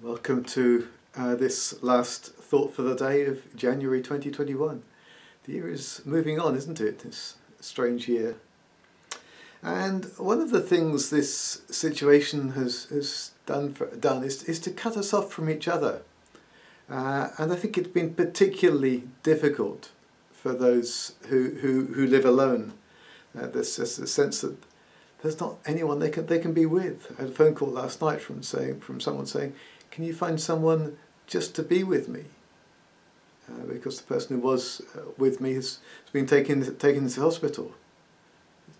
Welcome to this last thought for the day of January 2021. The year is moving on, isn't it? This strange year. And one of the things this situation has done is to cut us off from each other. And I think it's been particularly difficult for those who live alone. There's just a sense that there's not anyone they can be with. I had a phone call last night from someone saying, "Can you find someone just to be with me?" Because the person who was with me has been taken into hospital.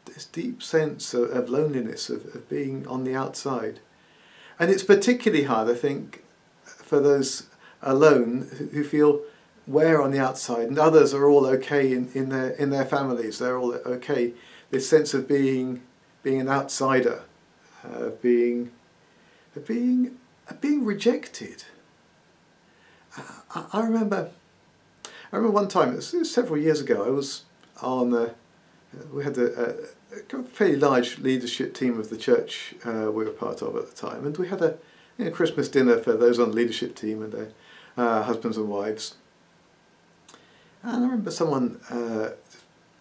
This deep sense of loneliness, of being on the outside, and it's particularly hard, I think, for those alone who feel we're on the outside and others are all okay in their families. They're all okay. This sense of being an outsider, being rejected. I remember one time, it was several years ago, I was we had a fairly large leadership team of the church we were part of at the time, and we had a Christmas dinner for those on the leadership team and their husbands and wives. And I remember someone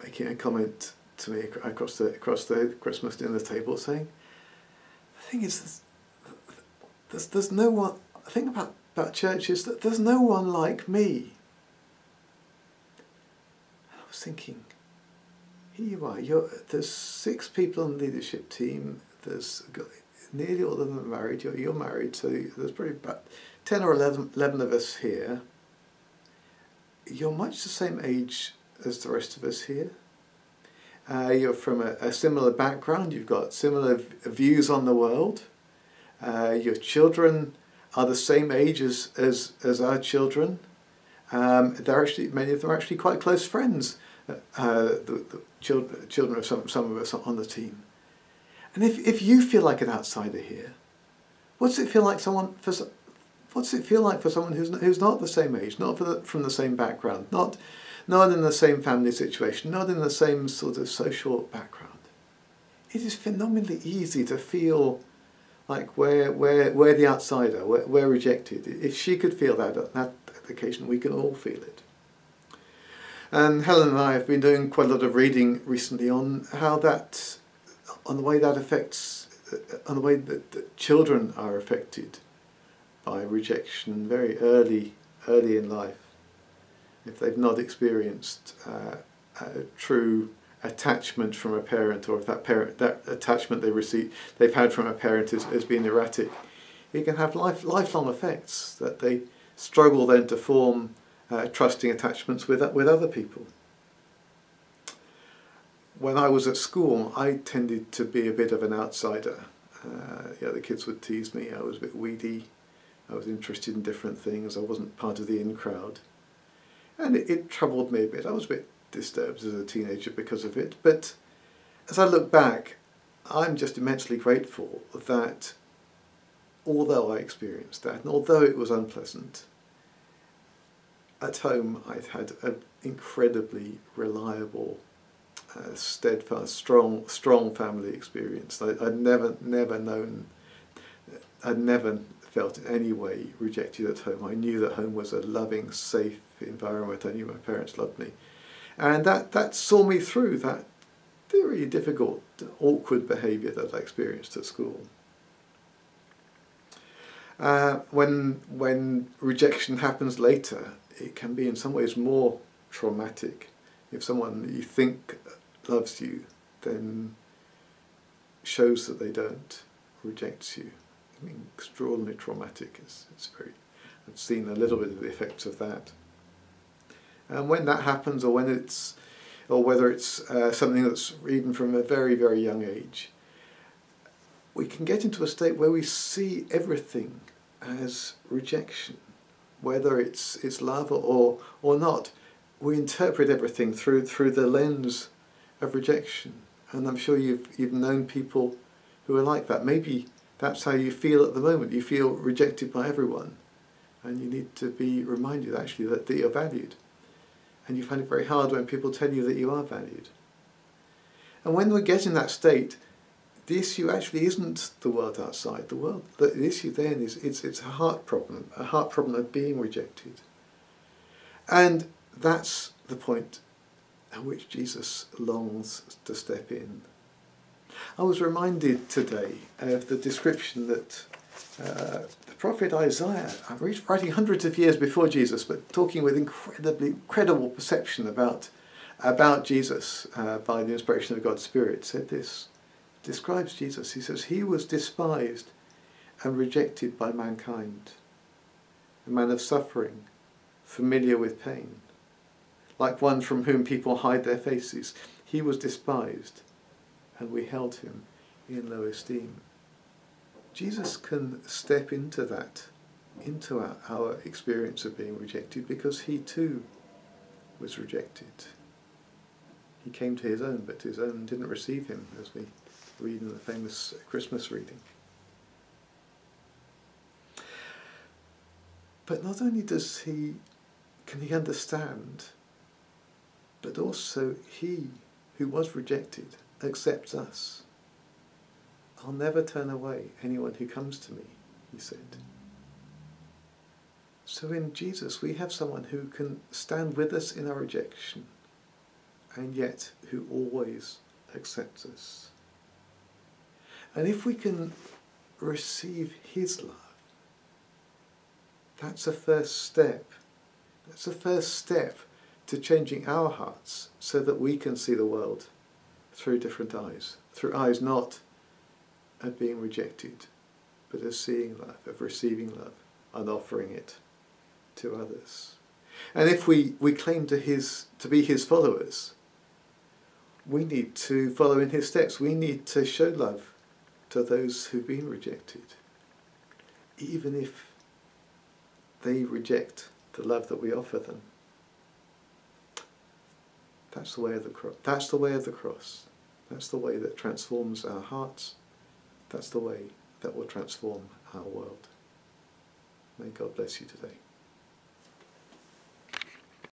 making a comment to me across the Christmas dinner table, saying, "The thing is, there's no one. The thing about church is that there's no one like me." I was thinking, here you are. There's 6 people on the leadership team. Nearly all of them are married. You're married, so there's probably about 10 or 11 of us here. You're much the same age as the rest of us here. You're from a similar background. You've got similar views on the world. Your children are the same age as our children. Many of them are actually quite close friends. The children of some of us on the team. And if you feel like an outsider here, what's it feel like for someone who's not the same age, not from the same background, not in the same family situation, not in the same sort of social background? It is phenomenally easy to feel like we're the outsider, we're rejected. If she could feel that on that occasion, we can all feel it. And Helen and I have been doing quite a lot of reading recently on the way that children are affected by rejection very early in life, if they've not experienced a true attachment from a parent, or if that attachment they've had from a parent has been erratic, it can have lifelong effects, that they struggle then to form trusting attachments with other people. When I was at school, I tended to be a bit of an outsider. The kids would tease me. I was a bit weedy. I was interested in different things. I wasn't part of the in crowd. And it troubled me a bit. I was a bit disturbed as a teenager because of it. But as I look back, I'm just immensely grateful that although I experienced that, and although it was unpleasant, at home I'd had an incredibly reliable, steadfast, strong family experience. I'd never felt in any way rejected at home. I knew that home was a loving, safe environment. I knew my parents loved me. And that saw me through that very difficult, awkward behaviour that I experienced at school. When rejection happens later, it can be in some ways more traumatic. If someone that you think loves you then shows that they don't, rejects you, I mean, extraordinarily traumatic. I've seen a little bit of the effects of that. And when that happens, or whether it's something that's even from a very, very young age, we can get into a state where we see everything as rejection, whether it's love or not. We interpret everything through the lens of rejection. And I'm sure you've known people who are like that. Maybe that's how you feel at the moment. You feel rejected by everyone, and you need to be reminded actually that you're valued. And you find it very hard when people tell you that you are valued. And when we get in that state, the issue actually isn't the world outside. The issue then is it's a heart problem of being rejected. And that's the point at which Jesus longs to step in. I was reminded today of the description that the prophet Isaiah, writing hundreds of years before Jesus, but talking with incredible perception about Jesus by the inspiration of God's Spirit, said this, describes Jesus. He says, he was despised and rejected by mankind, a man of suffering, familiar with pain, like one from whom people hide their faces. He was despised, and we held him in low esteem. Jesus can step into that, into our experience of being rejected, because he too was rejected. He came to his own, but his own didn't receive him, as we read in the famous Christmas reading. But not only can he understand, but also he who was rejected accepts us. I'll never turn away anyone who comes to me, he said. So in Jesus we have someone who can stand with us in our rejection, and yet who always accepts us. And if we can receive his love, that's a first step. That's the first step to changing our hearts so that we can see the world through different eyes. Through eyes not of being rejected, but of seeing love, of receiving love and offering it to others. And if we claim to be his followers, we need to follow in his steps. We need to show love to those who've been rejected, even if they reject the love that we offer them. That's the way of the cross. That's the way of the cross. That's the way that transforms our hearts. That's the way that will transform our world. May God bless you today.